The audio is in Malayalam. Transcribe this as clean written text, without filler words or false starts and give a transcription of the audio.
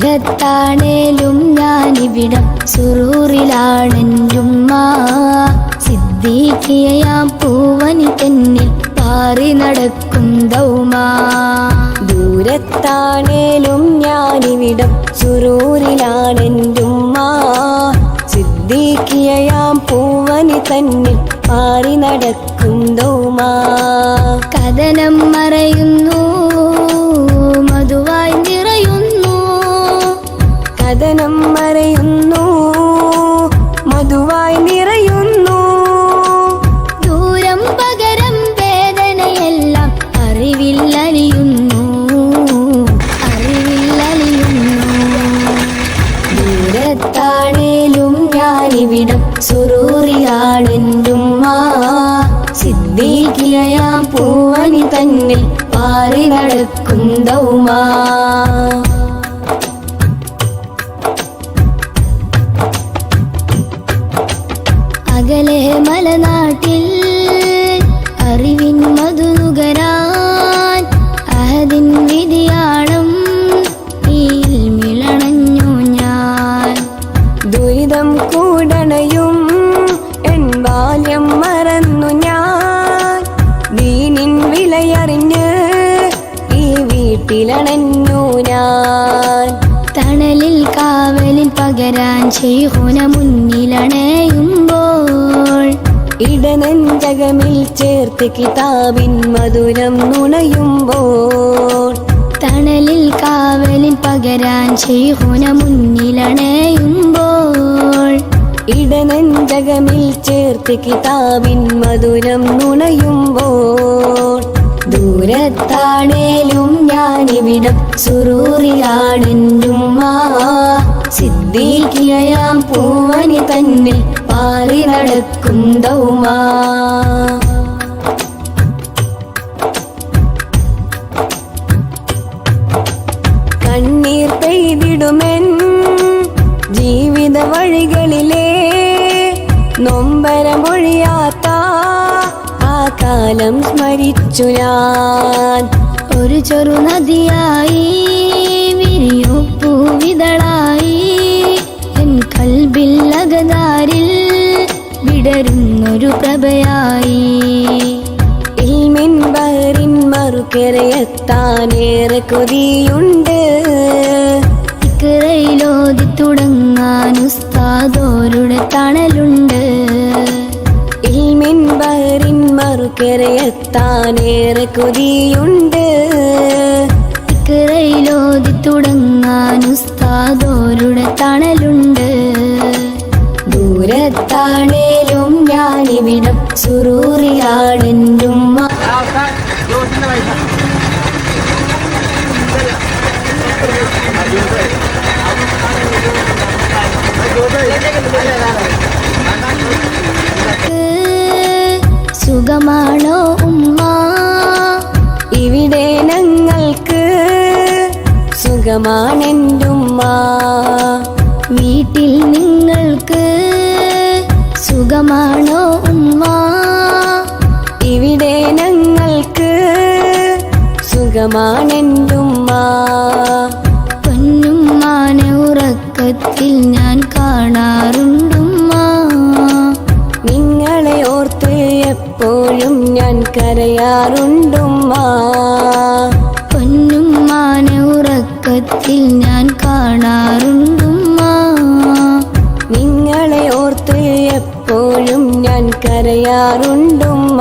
ദൂരത്താണേലും ഞാനിവിടം സുറൂറിലാണെൻ്റുമ്മ. സിദ്ദീഖിയയാം പൂവനി തെന്നിൽ പാറി നടക്കും ദൗമ. ദൂരത്താണേലും ഞാനിവിടം സുറൂറിലാണെൻ്റുമ്മ. സിദ്ദീഖിയയാം പൂവനി തന്നിൽ പാറി നടക്കും ദൗമ. കഥനം മറയുന്നു മധുവായി നിറയുന്നു. കഥനം മറയുന്നു മധുവായി നിറയുന്നു. ദൂരം പകരം വേദനയെല്ലാം അറിവില്ലലിയുന്നു അറിവില്ലലിയുന്നു. ദൂരത്താണേലും ഞാനിവിടം സുറൂറിലാണെൻ്റുമ്മ. സിദ്ദീഖിയയാം പൂവനി തന്നിൽ പാറി നടക്കും ദൗമ. അകലെ മലനാട്ടിൽ അറിവിൻ മധുനുകരാൻ അഹദിൻ വിധിയാണം മിളണഞ്ഞു ഞാൻ. ദുരിതം കൂടണയും എൻ ബാല്യം മറന്നു ഞാൻ. ദീനിൻ വിലയറിഞ്ഞ് ഈ വീട്ടിലണഞ്ഞു ഞാൻ. തണലിൽ കാവലിൽ പകരാൻ ശൈഖുന മുന്നിലണയുമ്പോൾ ഇടനെഞ്ചകമിൽ ചേർത്ത് കിതാബിൻ മധുരം നുണയുമ്പോൾ. തണലിൽ കാവലിൽ പകരാൻ ശൈഖുന മുന്നിലണയുമ്പോൾ ഇടനെഞ്ചകമിൽ ചേർത്ത് കിതാബിൻ മധുരം നുണയുമ്പോൾ. ദൂരത്താണേലും ഞാനിവിടം സുറൂറിലാണെൻ്റുമ്മ. സിദ്ദീഖിയയാം പൂവനി തന്നിൽ പാറി നടക്കും ദൗമ. കണ്ണീർ പെയ്തിടുമെൻ ജീവിത വഴികളിലെ നൊമ്പരമൊഴിയാത്ത ആ കാലം സ്മരിച്ചു ഞാൻ. ഒരു ചെറു നദിയായി വിരിയൂ പൂവിതളായി എൻ കൽബിൽ അകതാരിൽ വിടരുന്നൊരു പ്രഭയായി. ഇൽമിൻ ബഹറിൻ മറുകരയെത്താനേറെ കൊതിയുണ്ട്. ഇഖ്റയിലോതി തുടങ്ങാൻ ഉസ്താദോരുടെ തണലുണ്ട്. ഇൽമിൻ ബഹറിൻ മറുകരയെത്താനേറെ കൊതിയുണ്ട്. ഇഖ്റയിലോതി തുടങ്ങാൻ ഉസ്താദോരുടെ തണലുണ്ട്. ദൂരത്താണേലും ഞാനിവിടം സുറൂറിലാണെൻ്റുമ്മ. സുഖമാണോ ഉമ്മ? ഇവിടെ ഞങ്ങൾക്ക് സുഖമാണെൻ്റുമ്മ. വീട്ടിൽ നിങ്ങൾക്ക് സുഖമാണോ ഉമ്മ? ഇവിടെ ഞങ്ങൾക്ക് സുഖമാണെൻ്റുമ്മ. പൊന്നുമ്മാനെ ഉറക്കത്തിൽ ഞാൻ കാണാറുണ്ടുമ്മ. നിങ്ങളെ ഓർത്ത് എപ്പോഴും ഞാൻ കരയാറുണ്ടുമ്മ. പൊന്നുമ്മാനെ ഉറക്കത്തിൽ ഞാൻ കാണാറുണ്ടുമ്മ. നിങ്ങളെ ഓർത്ത് എപ്പോഴും ഞാൻ കരയാറുണ്ടുമ്മ.